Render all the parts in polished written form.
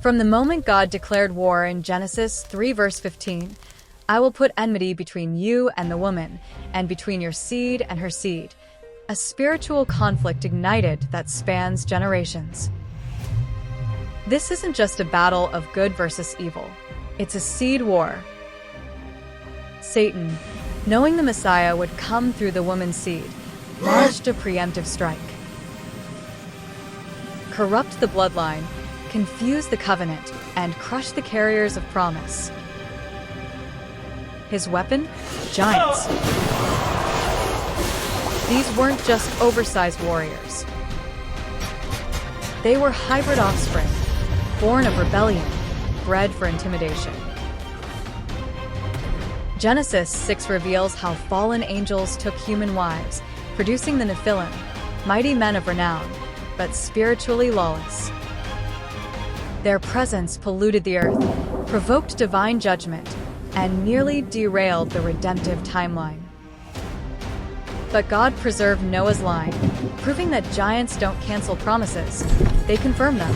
From the moment God declared war in Genesis 3 verse 15, I will put enmity between you and the woman, and between your seed and her seed. A spiritual conflict ignited that spans generations. This isn't just a battle of good versus evil. It's a seed war. Satan, knowing the Messiah would come through the woman's seed, launched a preemptive strike. Corrupt the bloodline, confuse the covenant, and crush the carriers of promise. His weapon? Giants. These weren't just oversized warriors. They were hybrid offspring, born of rebellion, bred for intimidation. Genesis 6 reveals how fallen angels took human wives, producing the Nephilim, mighty men of renown, but spiritually lawless. Their presence polluted the earth, provoked divine judgment, and nearly derailed the redemptive timeline. But God preserved Noah's line, proving that giants don't cancel promises, they confirm them.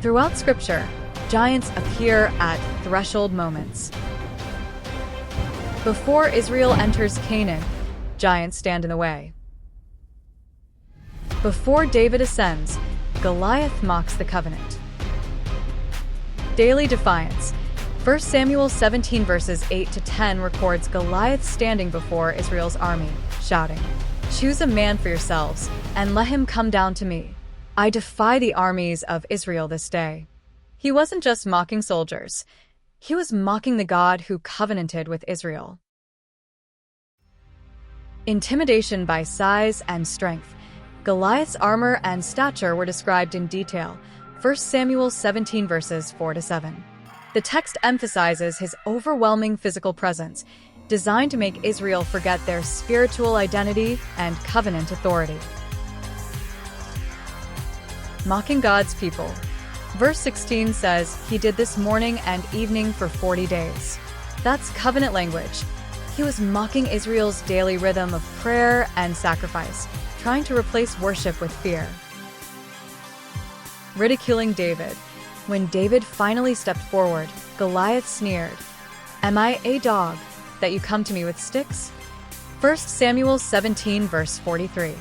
Throughout Scripture, giants appear at threshold moments. Before Israel enters Canaan, giants stand in the way. Before David ascends, Goliath mocks the covenant. Daily defiance. 1 Samuel 17 verses 8 to 10 records Goliath standing before Israel's army, shouting, "Choose a man for yourselves, and let him come down to me. I defy the armies of Israel this day." He wasn't just mocking soldiers. He was mocking the God who covenanted with Israel. Intimidation by size and strength. Goliath's armor and stature were described in detail, 1 Samuel 17 verses 4 to 7. The text emphasizes his overwhelming physical presence, designed to make Israel forget their spiritual identity and covenant authority. Mocking God's people. Verse 16 says, "He did this morning and evening for 40 days." That's covenant language. He was mocking Israel's daily rhythm of prayer and sacrifice, trying to replace worship with fear. Ridiculing David. When David finally stepped forward, Goliath sneered, "Am I a dog, that you come to me with sticks?" 1 Samuel 17 verse 43.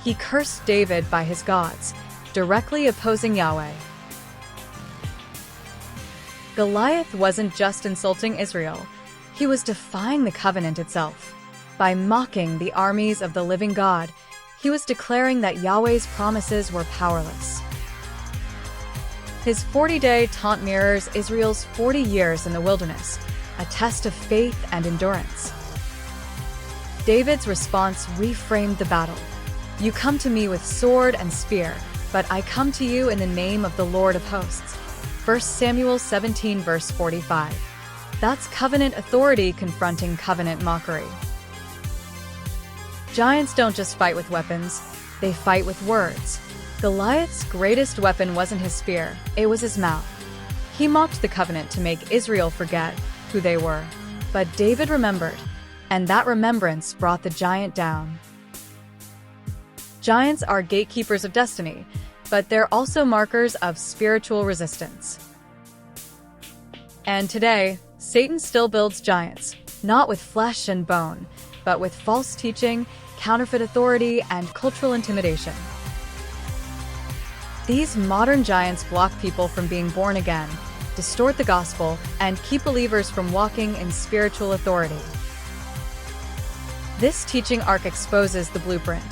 He cursed David by his gods, directly opposing Yahweh. Goliath wasn't just insulting Israel, he was defying the covenant itself. By mocking the armies of the living God, he was declaring that Yahweh's promises were powerless. His 40-day taunt mirrors Israel's 40 years in the wilderness, a test of faith and endurance. David's response reframed the battle. "You come to me with sword and spear, but I come to you in the name of the Lord of hosts." 1 Samuel 17 verse 45. That's covenant authority confronting covenant mockery. Giants don't just fight with weapons, they fight with words. Goliath's greatest weapon wasn't his spear, it was his mouth. He mocked the covenant to make Israel forget who they were. But David remembered, and that remembrance brought the giant down. Giants are gatekeepers of destiny, but they're also markers of spiritual resistance. And today, Satan still builds giants, not with flesh and bone, but with false teaching, counterfeit authority, and cultural intimidation. These modern giants block people from being born again, distort the gospel, and keep believers from walking in spiritual authority. This teaching arc exposes the blueprint,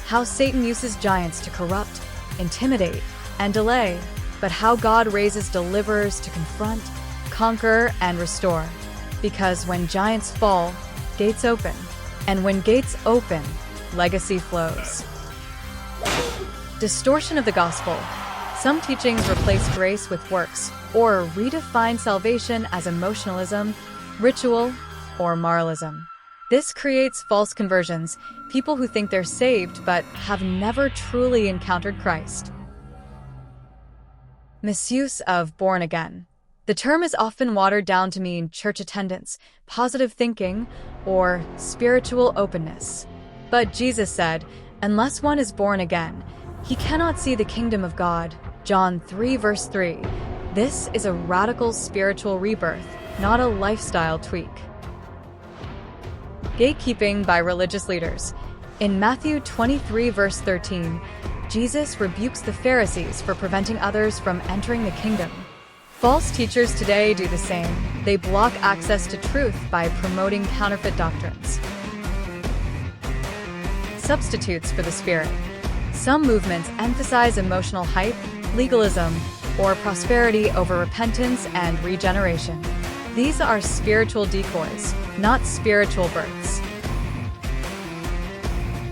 how Satan uses giants to corrupt, intimidate, and delay, but how God raises deliverers to confront, conquer, and restore. Because when giants fall, gates open. And when gates open, legacy flows. Distortion of the gospel. Some teachings replace grace with works, or redefine salvation as emotionalism, ritual, or moralism. This creates false conversions, people who think they're saved but have never truly encountered Christ. Misuse of born again. The term is often watered down to mean church attendance, positive thinking, or spiritual openness. But Jesus said, unless one is born again, he cannot see the kingdom of God. John 3 verse 3. This is a radical spiritual rebirth, not a lifestyle tweak. Gatekeeping by religious leaders. In Matthew 23 verse 13, Jesus rebukes the Pharisees for preventing others from entering the kingdom. False teachers today do the same. They block access to truth by promoting counterfeit doctrines. Substitutes for the Spirit. Some movements emphasize emotional hype, legalism, or prosperity over repentance and regeneration. These are spiritual decoys, not spiritual births.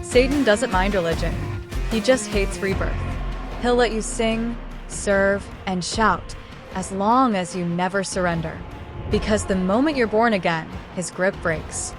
Satan doesn't mind religion. He just hates rebirth. He'll let you sing, serve, and shout as long as you never surrender. Because the moment you're born again, his grip breaks.